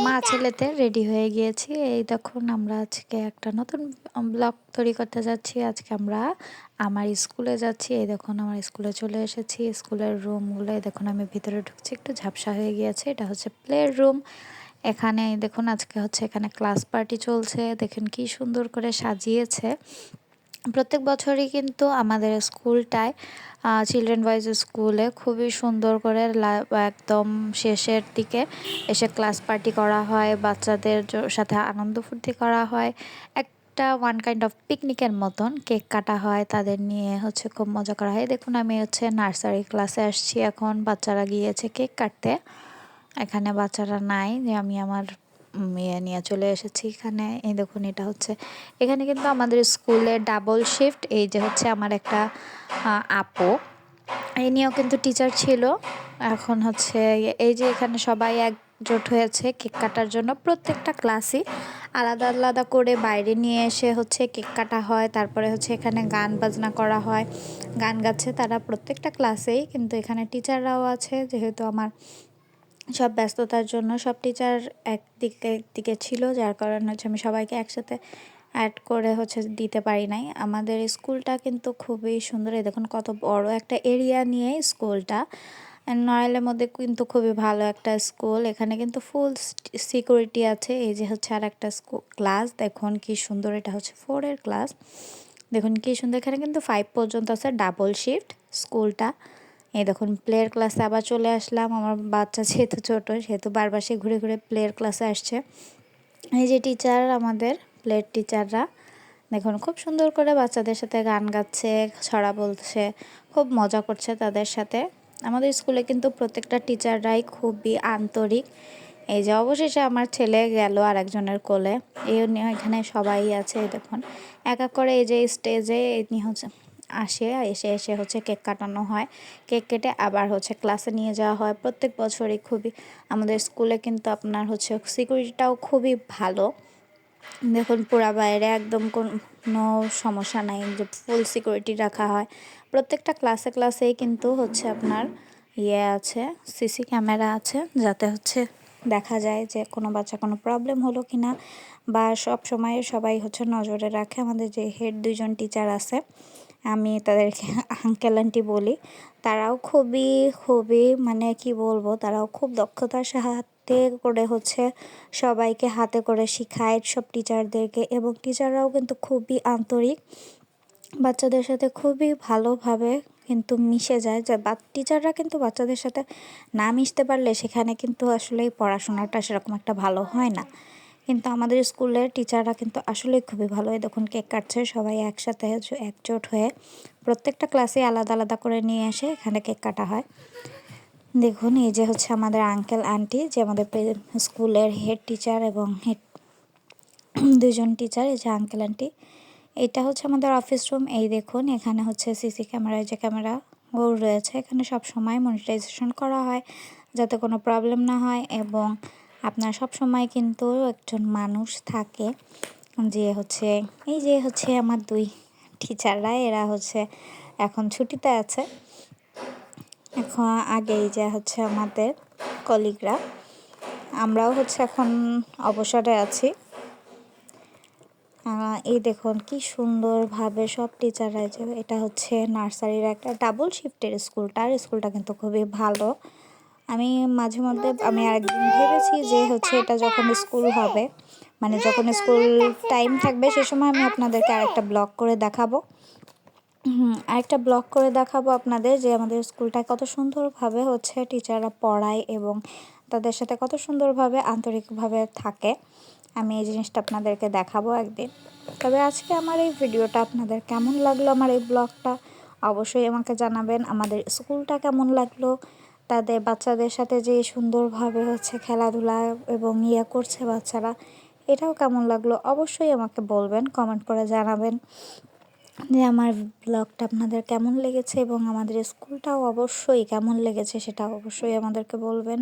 মা ছেলেতে রেডি হয়ে গিয়েছি। এই দেখুন আমরা আজকে একটা নতুন ব্লগ তৈরি করতে যাচ্ছি। আজকে আমরা আমার স্কুলে যাচ্ছি। এই দেখুন আমার স্কুলে চলে এসেছি। স্কুলের রুমগুলো দেখুন আমি ভিতরে ঢুকছি, একটু ঝাপসা হয়ে গিয়েছে। এটা হচ্ছে প্লে রুম। এখানে দেখুন আজকে হচ্ছে এখানে ক্লাস পার্টি চলছে। দেখেন কি সুন্দর করে সাজিয়েছে। প্রত্যেক বছরই কিন্তু আমাদের স্কুলটায় চিলড্রেন ভয়েস স্কুলে খুবই সুন্দর করে একদম শেষের দিকে এসে ক্লাস পার্টি করা হয়, বাচ্চাদের সাথে আনন্দ ফুর্তি করা হয়, একটা ওয়ান কাইন্ড অফ পিকনিকের মতন কেক কাটা হয়, তাদের নিয়ে হচ্ছে খুব মজা করা হয়। দেখুন আমি হচ্ছে নার্সারি ক্লাসে আসছি, এখন বাচ্চারা গিয়েছে কেক কাটতে। এখানে বাচ্চারা নাই, যে আমি আমার মেয়ে নিয়ে চলে এসেছি এখানে। এই দেখুন এটা হচ্ছে এখানে কিন্তু আমাদের স্কুলে ডাবল শিফট। এই যে হচ্ছে আমার একটা আপু, এই নিয়েও কিন্তু টিচার ছিল। এখন হচ্ছে এই যে এখানে সবাই একজোট হয়েছে কেক কাটার জন্য। প্রত্যেকটা ক্লাসই আলাদা আলাদা করে বাইরে নিয়ে এসে হচ্ছে কেক কাটা হয়, তারপরে হচ্ছে এখানে গান বাজনা করা হয়, গান গাচ্ছে তারা প্রত্যেকটা ক্লাসেই। কিন্তু এখানে টিচাররাও আছে, যেহেতু আমার সব ব্যস্ততার জন্য সব টিচার একদিকে ছিল, যার কারণে হচ্ছে আমি সবাইকে একসাথে অ্যাড করে হচ্ছে দিতে পারি নাই। আমাদের স্কুলটা কিন্তু খুবই সুন্দর। এই দেখুন কত বড় একটা এরিয়া নিয়ে স্কুলটা। নড়াইলের মধ্যে কিন্তু খুবই ভালো একটা স্কুল। এখানে কিন্তু ফুল সিকিউরিটি আছে। এই যে হচ্ছে আর একটা ক্লাস, দেখুন কি সুন্দর। এটা হচ্ছে 4 ক্লাস। দেখুন কি সুন্দর, এখানে কিন্তু 5 পর্যন্ত আছে, ডাবল শিফট স্কুলটা। এই দেখুন প্লের ক্লাসে আবার চলে আসলাম। আমার বাচ্চা যেহেতু ছোট, সেহেতু বারবার সে ঘুরে ঘুরে প্লের ক্লাসে আসছে। এই যে টিচার, আমাদের প্লের টিচাররা দেখুন খুব সুন্দর করে বাচ্চাদের সাথে গান গাচ্ছে, ছড়া বলছে, খুব মজা করছে তাদের সাথে। আমাদের স্কুলে কিন্তু প্রত্যেকটা টিচাররাই খুবই আন্তরিক। এই যে অবশেষে আমার ছেলে গেল আরেকজনের কোলে। এই এখানে সবাই আছে। এই দেখুন এক এক করে এই যে স্টেজে হচ্ছে এসে হচ্ছে কেক কাটানো হয়। কেক কেটে আবার হচ্ছে ক্লাসে নিয়ে যাওয়া হয়। প্রত্যেক বছরই খুবই আমাদের স্কুলে কিন্তু আপনার হচ্ছে সিকিউরিটিটাও খুবই ভালো। দেখুন পুরা বাইরে একদম কোনো সমস্যা নাই, যে ফুল সিকিউরিটি রাখা হয়। প্রত্যেকটা ক্লাসেই কিন্তু হচ্ছে আপনার আছে, সিসি ক্যামেরা আছে, যাতে হচ্ছে দেখা যায় যে কোনো বাচ্চা কোনো প্রবলেম হলো কি না, বা সব সময় সবাই হচ্ছে নজরে রাখে। আমাদের যে হেড 2জন টিচার আছে, আমি তাদেরকে আঙ্কেল আন্টি বলি, তারাও খুবই মানে কি বলবো, তারাও খুব দক্ষতার সাথে করে হচ্ছে সবাইকে হাতে করে শেখায় সব টিচারদেরকে। এবং টিচাররাও কিন্তু খুবই আন্তরিক, বাচ্চাদের সাথে খুবই ভালোভাবে কিন্তু মিশে যায়। যে টিচাররা কিন্তু বাচ্চাদের সাথে না মিশতে পারলে সেখানে কিন্তু আসলে পড়াশোনাটা সেরকম একটা ভালো হয় না। কিন্তু আমাদের স্কুলের টিচাররা কিন্তু আসলেই খুবই ভালো। এই দেখুন কেক কাটছে সবাই একসাথে একজোট হয়ে। প্রত্যেকটা ক্লাসে আলাদা আলাদা করে নিয়ে এসে এখানে কেক কাটা হয়। দেখুন এই যে হচ্ছে আমাদের আঙ্কেল আন্টি, যে আমাদের স্কুলের হেড টিচার এবং হেড 2জন টিচার। এই যে আঙ্কেল আন্টি, এটা হচ্ছে আমাদের অফিস রুম। এই দেখুন এখানে হচ্ছে সিসি ক্যামেরায় যে ক্যামেরা ও রয়েছে, এখানে সব সময় মনিটাইজেশন করা হয় যাতে কোনো প্রবলেম না হয়। এবং আপনার সব সময় কিন্তু একজন মানুষ থাকে, যে হচ্ছে এই যে হচ্ছে আমার 2 টিচাররা, এরা হচ্ছে এখন ছুটিতে আছে। এখন আগেই যে হচ্ছে আমাদের কলিগরা, আমরাও হচ্ছে এখন অবসরে আছি। এই দেখুন কি সুন্দরভাবে সব টিচাররা, যে এটা হচ্ছে নার্সারির একটা ডাবল শিফটের স্কুলটা কিন্তু খুবই ভালো। আমি মাঝে মধ্যে আমি আরেকদিন ভেবেছি যে হচ্ছে এটা যখন স্কুল হবে, মানে যখন স্কুল টাইম থাকবে, সে সময় আমি আপনাদেরকে আরেকটা ব্লগ করে দেখাবো। আপনাদের, যে আমাদের স্কুলটায় কত সুন্দরভাবে হচ্ছে টিচাররা পড়ায় এবং তাদের সাথে কত সুন্দরভাবে আন্তরিকভাবে থাকে। আমি এই জিনিসটা আপনাদেরকে দেখাবো একদিন। তবে আজকে আমার এই ভিডিওটা আপনাদের কেমন লাগলো, আমার এই ব্লগটা অবশ্যই আমাকে জানাবেন। আমাদের স্কুলটা কেমন লাগলো, তাদের বাচ্চাদের সাথে যে সুন্দরভাবে হচ্ছে খেলাধুলা এবং করছে বাচ্চারা, এটাও কেমন লাগলো অবশ্যই আমাকে বলবেন, কমেন্ট করে জানাবেন যে আমার ব্লগটা আপনাদের কেমন লেগেছে, এবং আমাদের স্কুলটাও অবশ্যই কেমন লেগেছে সেটা অবশ্যই আমাদেরকে বলবেন।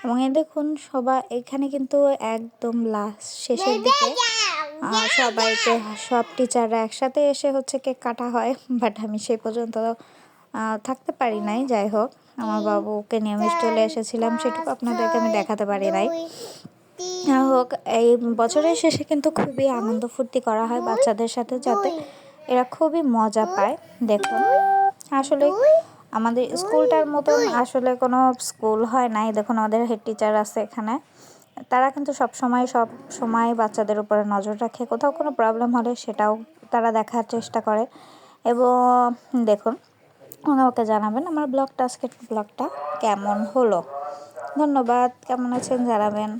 এবং দেখুন সবাই এখানে কিন্তু একদম লাস্ট শেষের দিকে সবাইকে সব টিচাররা একসাথে এসে হচ্ছে কেক কাটা হয়। বাট আমি সেই পর্যন্ত থাকতে পারি নাই। যাই হোক, আমার বাবুকে নিয়ে আমি চলে এসেছিলাম, সেটুকু আপনাদেরকে আমি দেখাতে পারি নাই। হোক, এই বছরের শেষে কিন্তু খুবই আনন্দ ফুর্তি করা হয় বাচ্চাদের সাথে, যাতে এরা খুবই মজা পায়। দেখুন, আসলে আমাদের স্কুলটার মতন আসলে কোনো স্কুল হয় নাই। দেখুন, আমাদের হেড টিচার আছে এখানে, তারা কিন্তু সব সময় বাচ্চাদের উপরে নজর রাখে। কোথাও কোনো প্রবলেম হলে সেটাও তারা দেখার চেষ্টা করে। এবং দেখুন, আমাকে জানাবেন আমার ব্লগটা, আজকের ব্লগটা কেমন হলো। ধন্যবাদ, কেমন আছেন জানাবেন।